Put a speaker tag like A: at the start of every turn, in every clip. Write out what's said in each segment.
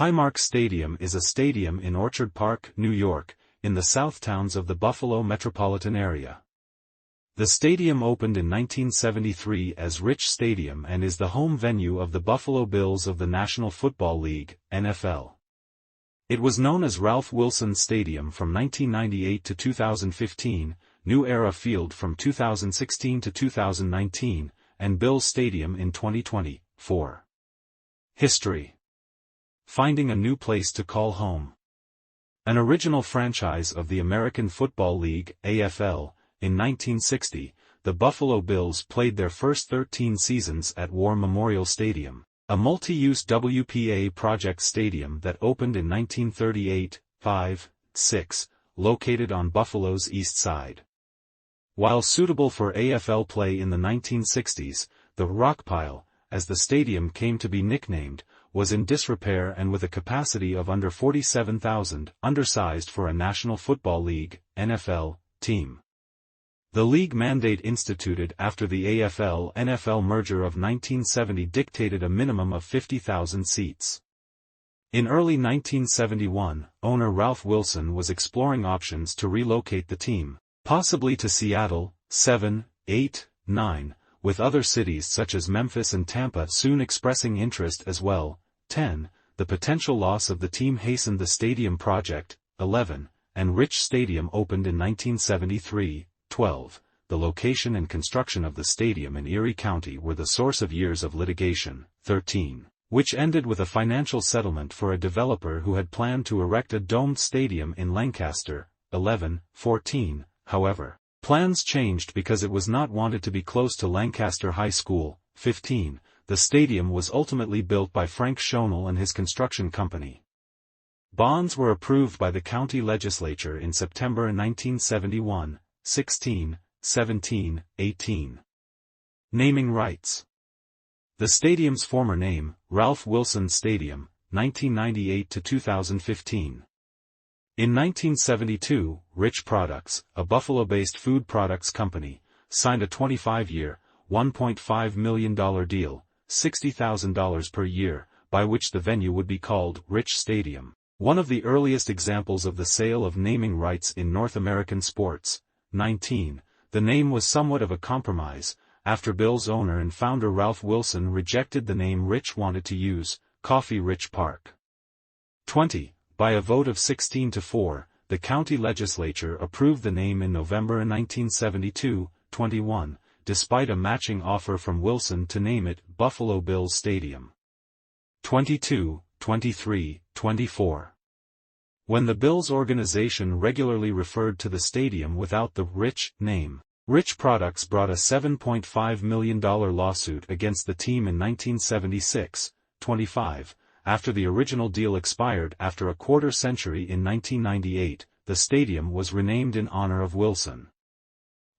A: Highmark Stadium is a stadium in Orchard Park, New York, in the south towns of the Buffalo metropolitan area. The stadium opened in 1973 as Rich Stadium and is the home venue of the Buffalo Bills of the National Football League, NFL. It was known as Ralph Wilson Stadium from 1998 to 2015, New Era Field from 2016 to 2019, and Bills Stadium in 2024. History. Finding a new place to call home. An original franchise of the American Football League, AFL, in 1960, the Buffalo Bills played their first 13 seasons at War Memorial Stadium, a multi-use WPA project stadium that opened in 1938-6, located on Buffalo's east side. While suitable for AFL play in the 1960s, the Rockpile, as the stadium came to be nicknamed, was in disrepair and with a capacity of under 47,000, undersized for a National Football League, NFL, team. The league mandate instituted after the AFL-NFL merger of 1970 dictated a minimum of 50,000 seats. In early 1971, owner Ralph Wilson was exploring options to relocate the team, possibly to Seattle, 7, 8, 9, with other cities such as Memphis and Tampa soon expressing interest as well. 10. The potential loss of the team hastened the stadium project. 11. And Rich Stadium opened in 1973. 12. The location and construction of the stadium in Erie County were the source of years of litigation. 13. Which ended with a financial settlement for a developer who had planned to erect a domed stadium in Lancaster. 11. 14. However, plans changed because it was not wanted to be close to Lancaster High School. 15. The stadium was ultimately built by Frank Schonel and his construction company. Bonds were approved by the county legislature in September 1971. 16, 17, 18. Naming rights. The stadium's former name, Ralph Wilson Stadium, 1998 to 2015. In 1972, Rich Products, a Buffalo-based food products company, signed a 25-year, $1.5 million deal, $60,000 per year, by which the venue would be called Rich Stadium, one of the earliest examples of the sale of naming rights in North American sports. 19. The name was somewhat of a compromise, after Bills owner and founder Ralph Wilson rejected the name Rich wanted to use, Coffee Rich Park. 20. By a vote of 16-4, the county legislature approved the name in November 1972. 21. Despite a matching offer from Wilson to name it Buffalo Bills Stadium. 22, 23, 24. When the Bills organization regularly referred to the stadium without the Rich name, Rich Products brought a $7.5 million lawsuit against the team in 1976. 25. After the original deal expired after a quarter century in 1998, the stadium was renamed in honor of Wilson.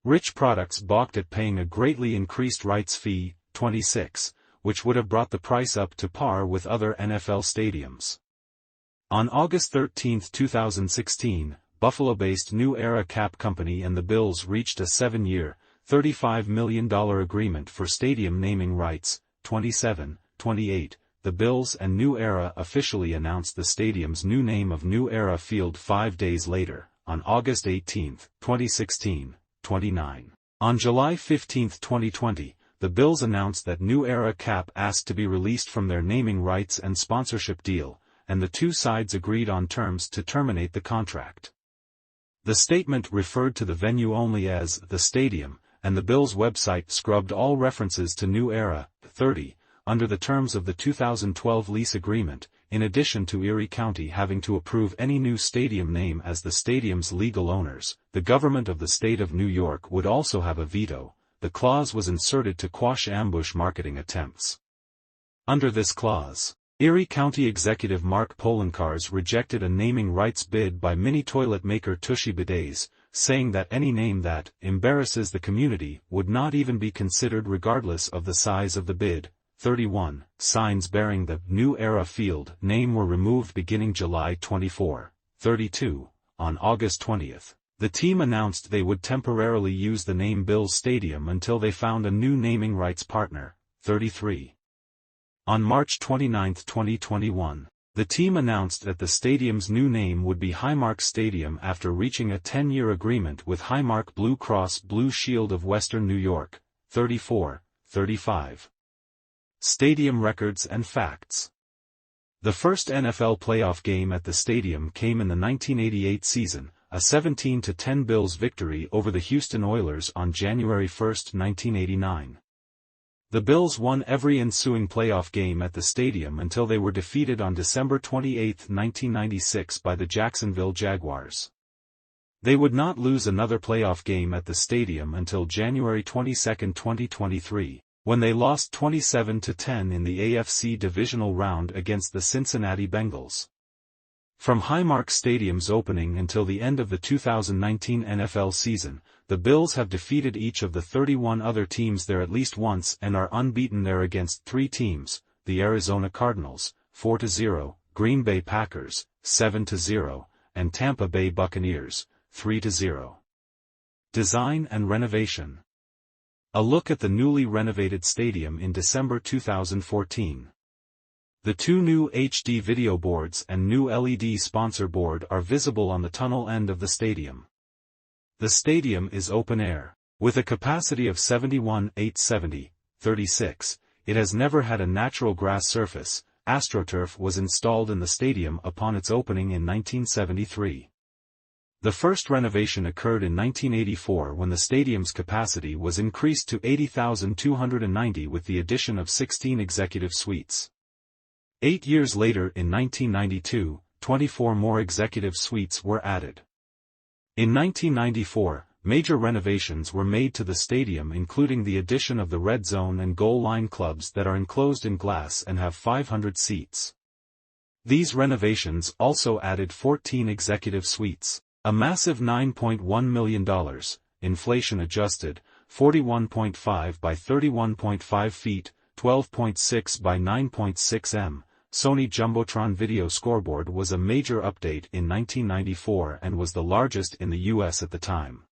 A: Rich Products balked at paying a greatly increased rights fee, 26, which would have brought the price up to par with other NFL stadiums. On August 13, 2016, Buffalo-based New Era Cap Company and the Bills reached a 7-year, $35 million agreement for stadium naming rights. 27, 28. The Bills and New Era officially announced the stadium's new name of New Era Field 5 days later, on August 18, 2016. 29. On July 15, 2020, the Bills announced that New Era Cap asked to be released from their naming rights and sponsorship deal, and the two sides agreed on terms to terminate the contract. The statement referred to the venue only as the stadium, and the Bills' website scrubbed all references to New Era. 30. Under the terms of the 2012 lease agreement, in addition to Erie County having to approve any new stadium name as the stadium's legal owners, the government of the state of New York would also have a veto. The clause was inserted to quash ambush marketing attempts. Under this clause, Erie County Executive Mark Poloncarz rejected a naming rights bid by mini toilet maker Tushy Bidets, saying that any name that embarrasses the community would not even be considered regardless of the size of the bid. 31. Signs bearing the New Era Field name were removed beginning July 24. 32. On August 20, the team announced they would temporarily use the name Bills Stadium until they found a new naming rights partner. 33. On March 29, 2021, The team announced that the stadium's new name would be Highmark Stadium after reaching a 10-year agreement with Highmark Blue Cross Blue Shield of Western New York. 34-35. Stadium records and facts. The first NFL playoff game at the stadium came in the 1988 season, a 17-10 Bills victory over the Houston Oilers on January 1, 1989. The Bills won every ensuing playoff game at the stadium until they were defeated on December 28, 1996 by the Jacksonville Jaguars. They would not lose another playoff game at the stadium until January 22, 2023, when they lost 27-10 in the AFC divisional round against the Cincinnati Bengals. From Highmark Stadium's opening until the end of the 2019 NFL season, the Bills have defeated each of the 31 other teams there at least once and are unbeaten there against three teams: the Arizona Cardinals, 4-0, Green Bay Packers, 7-0, and Tampa Bay Buccaneers, 3-0. Design and renovation. A look at the newly renovated stadium in December 2014. The two new HD video boards and new LED sponsor board are visible on the tunnel end of the stadium. The stadium is open air. With a capacity of 71,870,36, it has never had a natural grass surface. AstroTurf was installed in the stadium upon its opening in 1973. The first renovation occurred in 1984 when the stadium's capacity was increased to 80,290 with the addition of 16 executive suites. 8 years later in 1992, 24 more executive suites were added. In 1994, major renovations were made to the stadium, including the addition of the red zone and goal line clubs that are enclosed in glass and have 500 seats. These renovations also added 14 executive suites. A massive $9.1 million, inflation adjusted, 41.5 by 31.5 feet, 12.6 by 9.6 m, Sony Jumbotron video scoreboard was a major update in 1994 and was the largest in the U.S. at the time.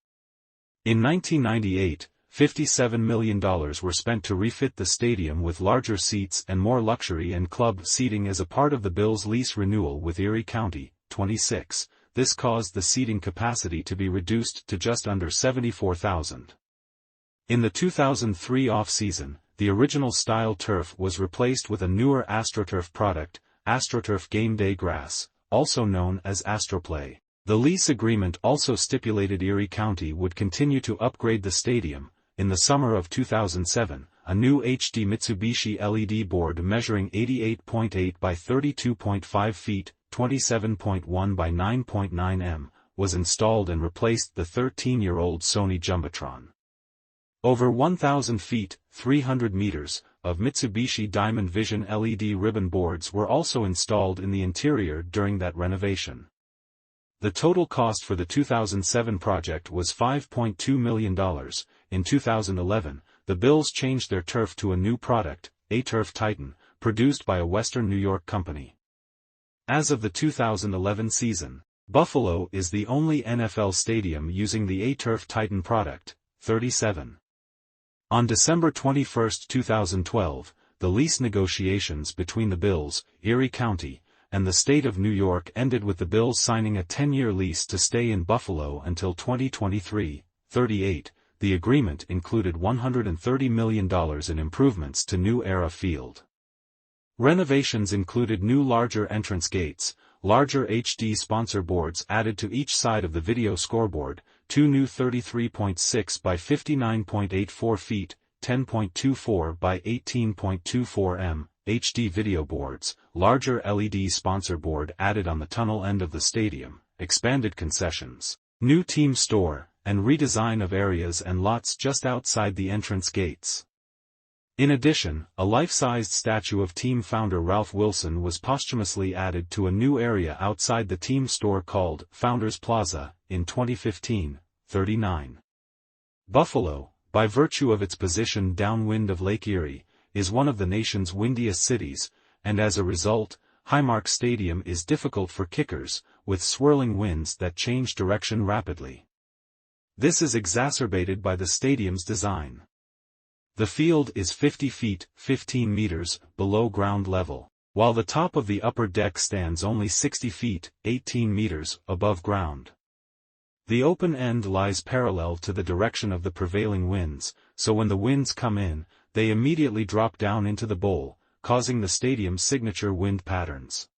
A: In 1998, $57 million were spent to refit the stadium with larger seats and more luxury and club seating as a part of the Bills' lease renewal with Erie County, 26. This caused the seating capacity to be reduced to just under 74,000. In the 2003 off-season, the original style turf was replaced with a newer AstroTurf product, AstroTurf Game Day Grass, also known as AstroPlay. The lease agreement also stipulated Erie County would continue to upgrade the stadium. In the summer of 2007, a new HD Mitsubishi LED board measuring 88.8 by 32.5 feet, 27.1 by 9.9 m, was installed and replaced the 13-year-old Sony Jumbotron. Over 1,000 feet, 300 meters, of Mitsubishi Diamond Vision LED ribbon boards were also installed in the interior during that renovation. The total cost for the 2007 project was $5.2 million. In 2011, the Bills changed their turf to a new product, ATurf Titan, produced by a Western New York company. As of the 2011 season, Buffalo is the only NFL stadium using the ATurf Titan product. 37. On December 21, 2012, the lease negotiations between the Bills, Erie County, and the state of New York ended with the Bills signing a 10-year lease to stay in Buffalo until 2023. 38. The agreement included $130 million in improvements to New Era Field. Renovations included new larger entrance gates, larger HD sponsor boards added to each side of the video scoreboard, two new 33.6 by 59.84 feet, 10.24 by 18.24 m, HD video boards, larger LED sponsor board added on the tunnel end of the stadium, expanded concessions, new team store, and redesign of areas and lots just outside the entrance gates. In addition, a life-sized statue of team founder Ralph Wilson was posthumously added to a new area outside the team store called Founders Plaza, in 2015. 39. Buffalo, by virtue of its position downwind of Lake Erie, is one of the nation's windiest cities, and as a result, Highmark Stadium is difficult for kickers, with swirling winds that change direction rapidly. This is exacerbated by the stadium's design. The field is 50 feet, 15 meters, below ground level. while the top of the upper deck stands only 60 feet, 18 meters, above ground. The open end lies parallel to the direction of the prevailing winds, so when the winds come in, they immediately drop down into the bowl, causing the stadium's signature wind patterns.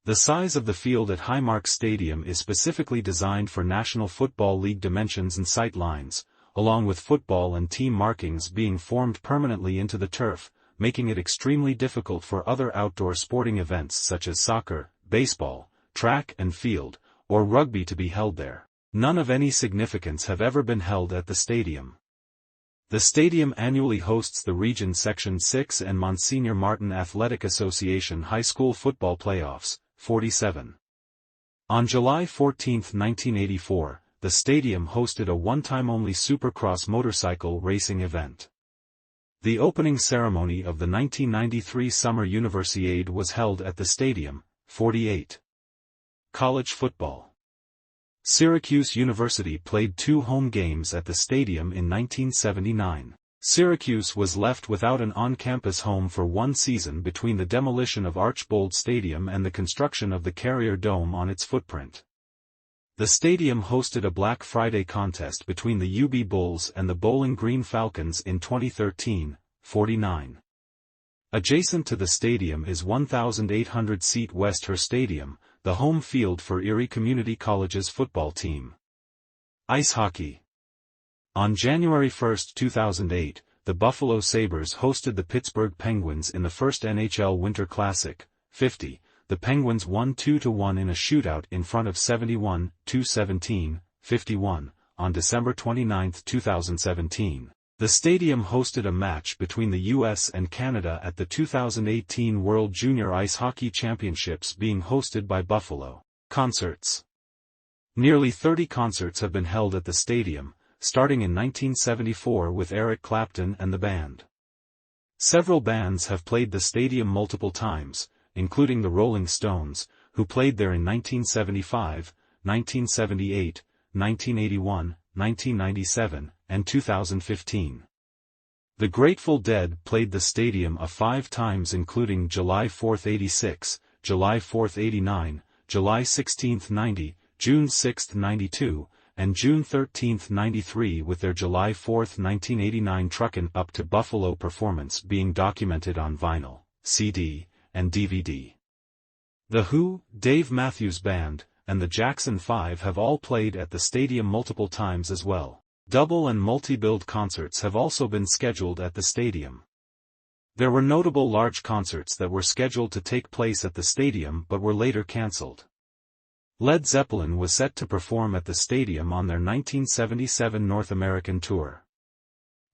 A: The size of the field at Highmark Stadium is specifically designed for National Football League dimensions and sight lines, along with football and team markings being formed permanently into the turf, making it extremely difficult for other outdoor sporting events such as soccer, baseball, track and field, or rugby to be held there. None of any significance have ever been held at the stadium. The stadium annually hosts the Region Section 6 and Monsignor Martin Athletic Association High School Football Playoffs, 47. On July 14, 1984, the stadium hosted a one-time-only Supercross motorcycle racing event. The opening ceremony of the 1993 Summer Universiade was held at the stadium, 48. College football. Syracuse University played 2 home games at the stadium in 1979. Syracuse was left without an on-campus home for one season between the demolition of Archbold Stadium and the construction of the Carrier Dome on its footprint. The stadium hosted a Black Friday contest between the UB Bulls and the Bowling Green Falcons in 2013, 49. Adjacent to the stadium is 1,800-seat West Herr Stadium, the home field for Erie Community College's football team. Ice hockey. On January 1, 2008, the Buffalo Sabres hosted the Pittsburgh Penguins in the first NHL Winter Classic, 50. The Penguins won 2-1 in a shootout in front of 71-17, 51, on December 29, 2017. The stadium hosted a match between the US and Canada at the 2018 World Junior Ice Hockey Championships being hosted by Buffalo. Concerts. Nearly 30 concerts have been held at the stadium, starting in 1974 with Eric Clapton and the band. Several bands have played the stadium multiple times, including the Rolling Stones, who played there in 1975, 1978, 1981, 1997, and 2015. The Grateful Dead played the stadium 5 times including July 4, 86, July 4, 89, July 16, 90, June 6, 92, and June 13, 93 with their July 4, 1989 Truckin' Up to Buffalo performance being documented on vinyl, CD, and DVD. The Who, Dave Matthews Band, and the Jackson 5 have all played at the stadium multiple times as well. Double and multi-billed concerts have also been scheduled at the stadium. There were notable large concerts that were scheduled to take place at the stadium but were later cancelled. Led Zeppelin was set to perform at the stadium on their 1977 North American tour.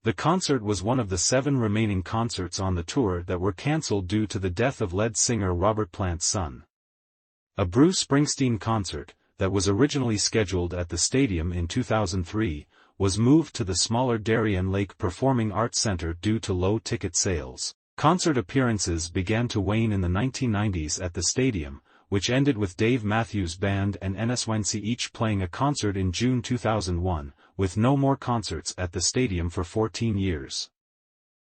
A: The concert was one of the 7 remaining concerts on the tour that were cancelled due to the death of lead singer Robert Plant's son. A Bruce Springsteen concert, that was originally scheduled at the stadium in 2003, was moved to the smaller Darien Lake Performing Arts Center due to low ticket sales. Concert appearances began to wane in the 1990s at the stadium, which ended with Dave Matthews Band and NSYNC each playing a concert in June 2001, with no more concerts at the stadium for 14 years.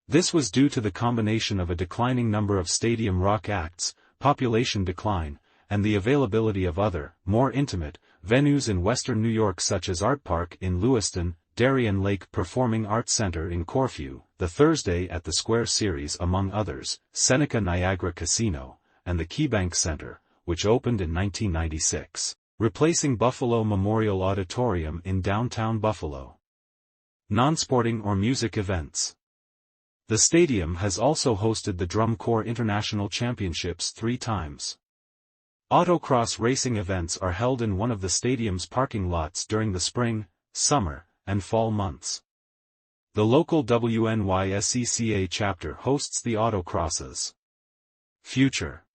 A: This was due to the combination of a declining number of stadium rock acts, population decline, and the availability of other, more intimate, venues in western New York such as Art Park in Lewiston, Darien Lake Performing Arts Center in Corfu, the Thursday at the Square Series among others, Seneca Niagara Casino, and the KeyBank Center, which opened in 1996, replacing Buffalo Memorial Auditorium in downtown Buffalo. Non-sporting or music events. The stadium has also hosted the Drum Corps International Championships 3 times. Autocross racing events are held in one of the stadium's parking lots during the spring, summer, and fall months. The local WNYSCCA chapter hosts the autocrosses. Future.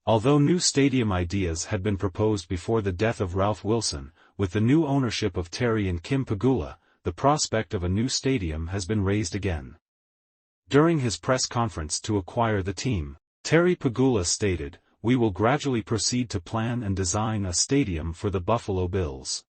A: Although new stadium ideas had been proposed before the death of Ralph Wilson, with the new ownership of Terry and Kim Pegula, the prospect of a new stadium has been raised again. During his press conference to acquire the team, Terry Pegula stated, "We will gradually proceed to plan and design a stadium for the Buffalo Bills."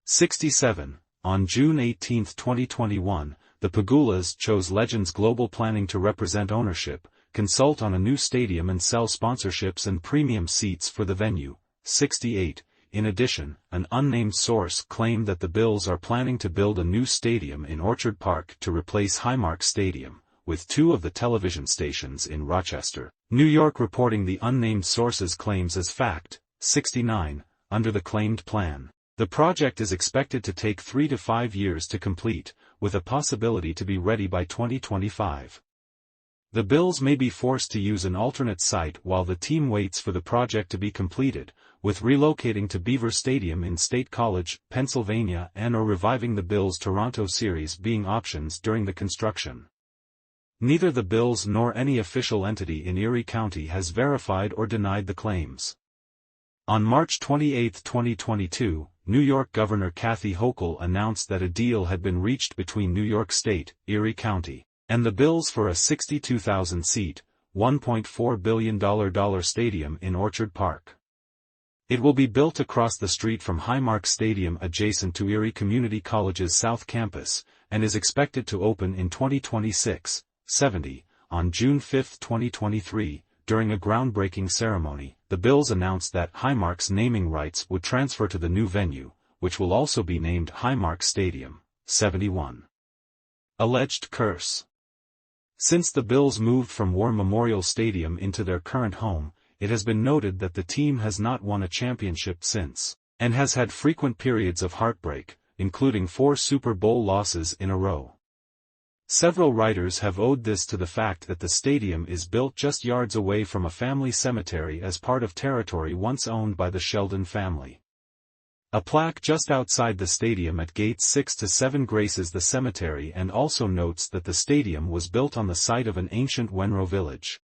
A: 67. On June 18, 2021, the Pegulas chose Legends Global Planning to represent ownership, consult on a new stadium and sell sponsorships and premium seats for the venue. 68. In addition, an unnamed source claimed that the Bills are planning to build a new stadium in Orchard Park to replace Highmark Stadium, with two of the television stations in Rochester, New York reporting the unnamed source's claims as fact. 69. Under the claimed plan, the project is expected to take 3 to 5 years to complete, with a possibility to be ready by 2025. The Bills may be forced to use an alternate site while the team waits for the project to be completed, with relocating to Beaver Stadium in State College, Pennsylvania and/or reviving the Bills' Toronto series being options during the construction. Neither the Bills nor any official entity in Erie County has verified or denied the claims. On March 28, 2022, New York Governor Kathy Hochul announced that a deal had been reached between New York State, Erie County, and the Bills for a 62,000-seat, $1.4 billion stadium in Orchard Park. It will be built across the street from Highmark Stadium adjacent to Erie Community College's South Campus, and is expected to open in 2026. 70. On June 5, 2023, during a groundbreaking ceremony, the Bills announced that Highmark's naming rights would transfer to the new venue, which will also be named Highmark Stadium. 71. Alleged curse. Since the Bills moved from War Memorial Stadium into their current home, it has been noted that the team has not won a championship since, and has had frequent periods of heartbreak, including 4 Super Bowl losses in a row. Several writers have owed this to the fact that the stadium is built just yards away from a family cemetery as part of territory once owned by the Sheldon family. A plaque just outside the stadium at gates 6 to 7 graces the cemetery and also notes that the stadium was built on the site of an ancient Wenro village.